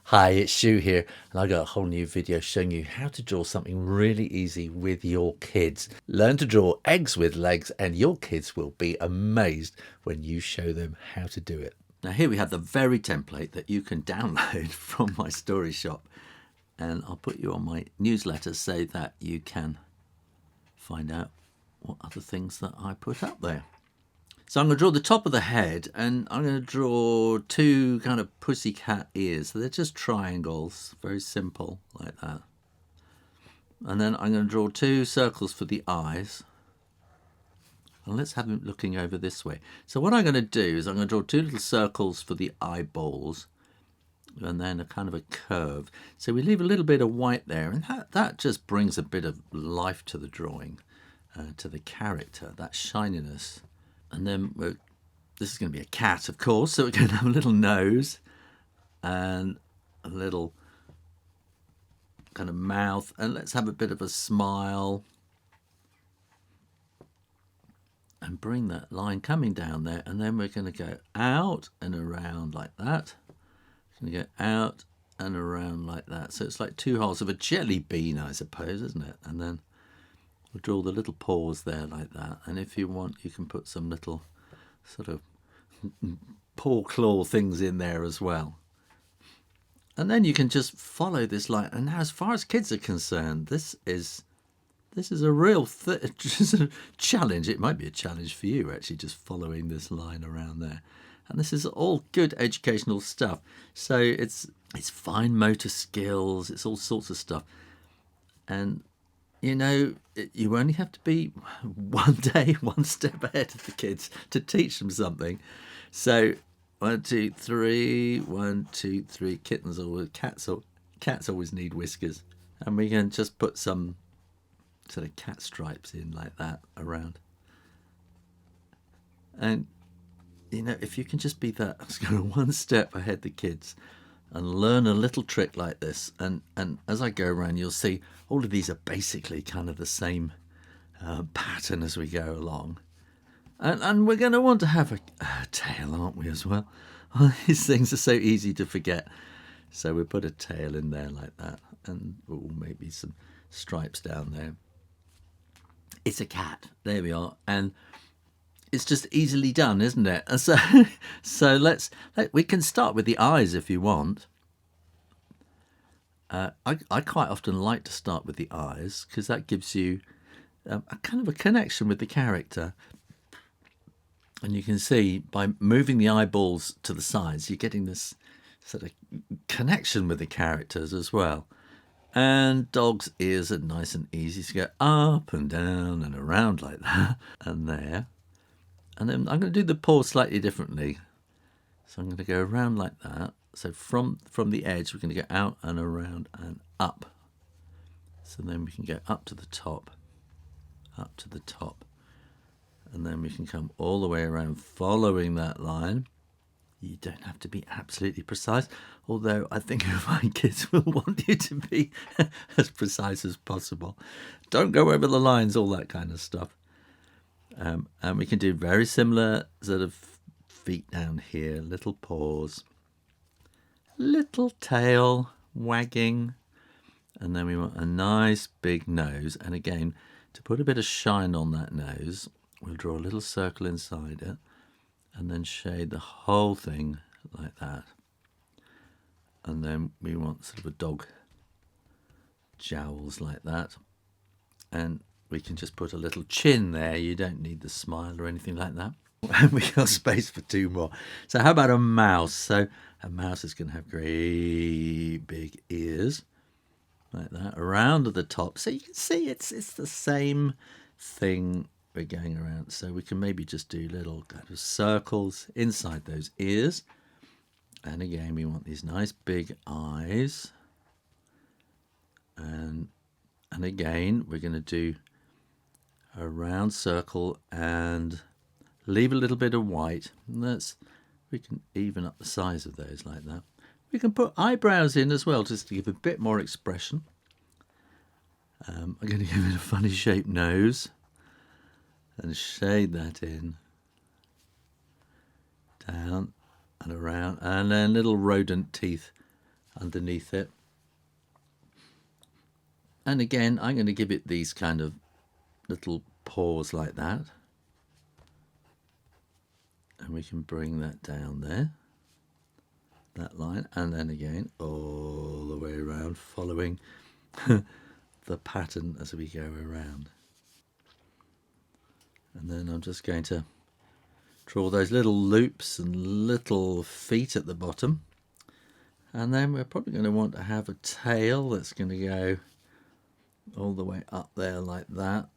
Hi, it's Shoo here, and I got a whole new video showing you how to draw something really easy with your kids. Learn to draw eggs with legs, and your kids will be amazed when you show them how to do it. Now here we have the very template that you can download from my story shop, and I'll put you on my newsletter so that you can find out what other things that I put up there. So I'm going to draw the top of the head, and I'm going to draw two kind of pussycat ears. So they're just triangles, very simple like that. And then I'm going to draw two circles for the eyes. And let's have them looking over this way. So what I'm going to do is I'm going to draw two little circles for the eyeballs, and then a kind of a curve. So we leave a little bit of white there, and that just brings a bit of life to the drawing, to the character, that shininess. And then this is going to be a cat, of course, so we're going to have a little nose and a little kind of mouth, and let's have a bit of a smile and bring that line coming down there, and then we're going to go out and around like that. We're going to go out and around like that. So it's like two halves of a jelly bean, I suppose, isn't it? And then we'll draw the little paws there like that, and if you want you can put some little sort of paw claw things in there as well. And then you can just follow this line. And now as far as kids are concerned, this is a real challenge. It might be a challenge for you actually, just following this line around there. And this is all good educational stuff. So it's fine motor skills, it's all sorts of stuff. And you know, you only have to be one day, one step ahead of the kids to teach them something. So 1, 2, 3, 1, 2, 3. Kittens always, cats always need whiskers, and we can just put some sort of cat stripes in like that around. And you know, if you can just be that one step ahead the kids, and learn a little trick like this, and as I go around you'll see all of these are basically kind of the same pattern as we go along, and we're going to want to have a tail, aren't we, as well? These things are so easy to forget, so we put a tail in there like that, and maybe some stripes down there. It's a cat, there we are, and it's just easily done, isn't it? And so we can start with the eyes if you want. I quite often like to start with the eyes because that gives you a kind of a connection with the character. And you can see by moving the eyeballs to the sides, you're getting this sort of connection with the characters as well. And dog's ears are nice and easy to go up and down and around like that, and there. And then I'm going to do the paw slightly differently. So I'm going to go around like that. So from the edge, we're going to go out and around and up. So then we can go up to the top, and then we can come all the way around following that line. You don't have to be absolutely precise, although I think my kids will want you to be as precise as possible. Don't go over the lines, all that kind of stuff. And we can do very similar sort of feet down here, little paws, little tail wagging, and then we want a nice big nose. And again, to put a bit of shine on that nose, we'll draw a little circle inside it and then shade the whole thing like that. And then we want sort of a dog jowls like that, and we can just put a little chin there. You don't need the smile or anything like that. And we got space for two more. So how about a mouse? So a mouse is going to have great big ears like that around at the top. So you can see it's the same thing we're going around. So we can maybe just do little kind of circles inside those ears. And again, we want these nice big eyes. And again, we're going to do a round circle and leave a little bit of white. We can even up the size of those like that. We can put eyebrows in as well, just to give a bit more expression. I'm going to give it a funny shaped nose and shade that in, down and around, and then little rodent teeth underneath it. And again, I'm going to give it these kind of little paws like that. And we can bring that down there, that line, and then again all the way around, following the pattern as we go around. And then I'm just going to draw those little loops and little feet at the bottom. And then we're probably going to want to have a tail that's going to go all the way up there like that.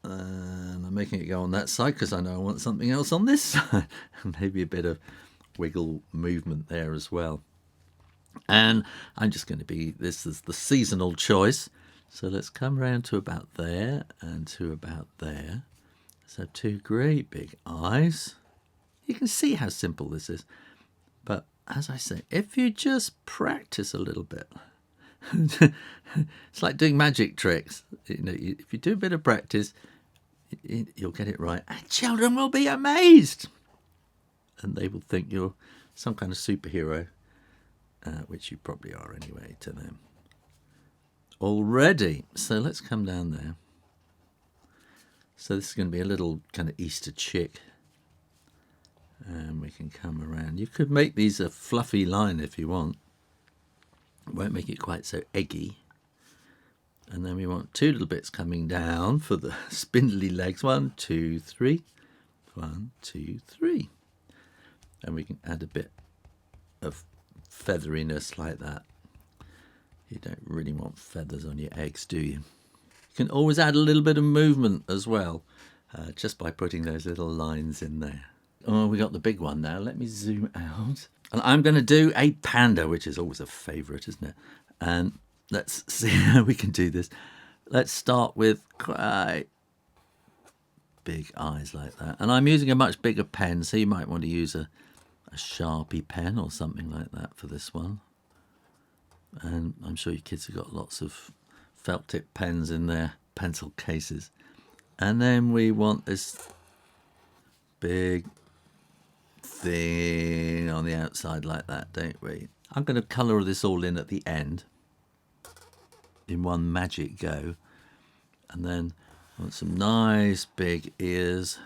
And I'm making it go on that side because I know I want something else on this side. Maybe a bit of wiggle movement there as well. And I'm just going to be, this is the seasonal choice. So let's come around to about there and to about there. So two great big eyes. You can see how simple this is. But as I say, if you just practice a little bit, it's like doing magic tricks. You know, if you do a bit of practice, you'll get it right. And children will be amazed. And they will think you're some kind of superhero, which you probably are anyway to them already. So let's come down there. So this is going to be a little kind of Easter chick. And we can come around. You could make these a fluffy line if you want. It won't make it quite so eggy. And then we want two little bits coming down for the spindly legs. 1, 2, 3. 1, 2, 3. And we can add a bit of featheriness like that. You don't really want feathers on your eggs, do you? You can always add a little bit of movement as well, just by putting those little lines in there. Oh, we got the big one now. Let me zoom out. And I'm going to do a panda, which is always a favourite, isn't it? And let's see how we can do this. Let's start with quite big eyes like that. And I'm using a much bigger pen, so you might want to use a Sharpie pen or something like that for this one. And I'm sure your kids have got lots of felt tip pens in their pencil cases. And then we want this big thing on the outside like that, don't we? I'm going to colour this all in at the end in one magic go. And then I want some nice big ears.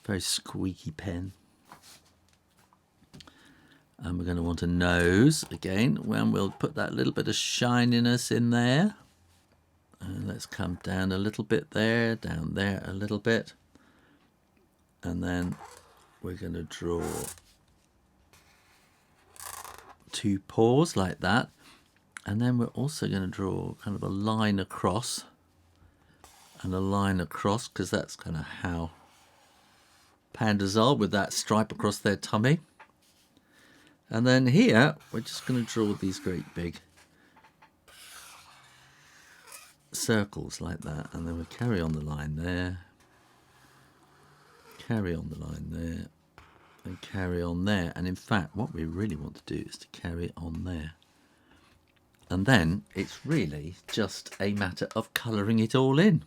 Very squeaky pen. And we're going to want a nose again, when we'll put that little bit of shininess in there. And let's come down a little bit there, down there a little bit. And then we're going to draw two paws like that. And then we're also going to draw kind of a line across and a line across, because that's kind of how pandas are, with that stripe across their tummy. And then here, we're just going to draw these great big circles like that. And then we carry on the line there, carry on the line there, and carry on there. And in fact, what we really want to do is to carry on there. And then it's really just a matter of colouring it all in.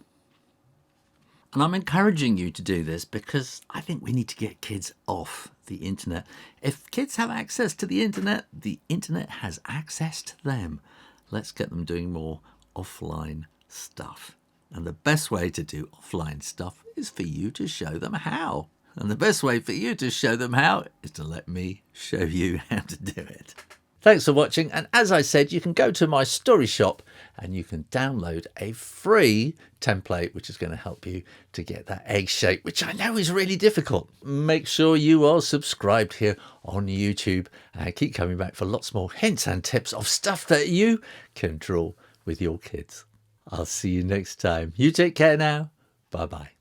And I'm encouraging you to do this because I think we need to get kids off the internet. If kids have access to the internet has access to them. Let's get them doing more offline stuff. And the best way to do offline stuff is for you to show them how. And the best way for you to show them how is to let me show you how to do it. Thanks for watching, and as I said, you can go to my story shop and you can download a free template which is going to help you to get that egg shape, which I know is really difficult. Make sure you are subscribed here on YouTube and keep coming back for lots more hints and tips of stuff that you can draw with your kids. I'll see you next time. You take care now. Bye bye.